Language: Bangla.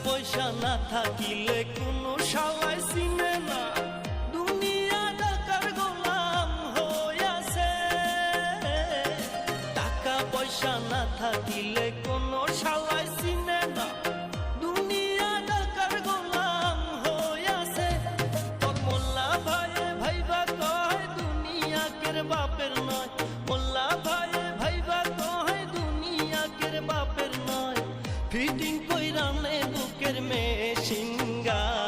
পয়সা না থাকিলে কোনো শালাই চিনে না, দুনিয়া টাকার গোলাম হইয়াছে। টাকা পয়সা না থাকিলে কোনো শালাই চিনে না, দুনিয়া টাকার গোলাম হইয়াছে। তোর মোল্লা ভাইয়ে ভাইবা কয় দুনিয়া কের বাপের নয়, মোল্লা ভাইয়ে ভাইবা কয় দুনিয়া কের বাপের নয়। ফিটিং কইরা নে বুকের মেশিন গান।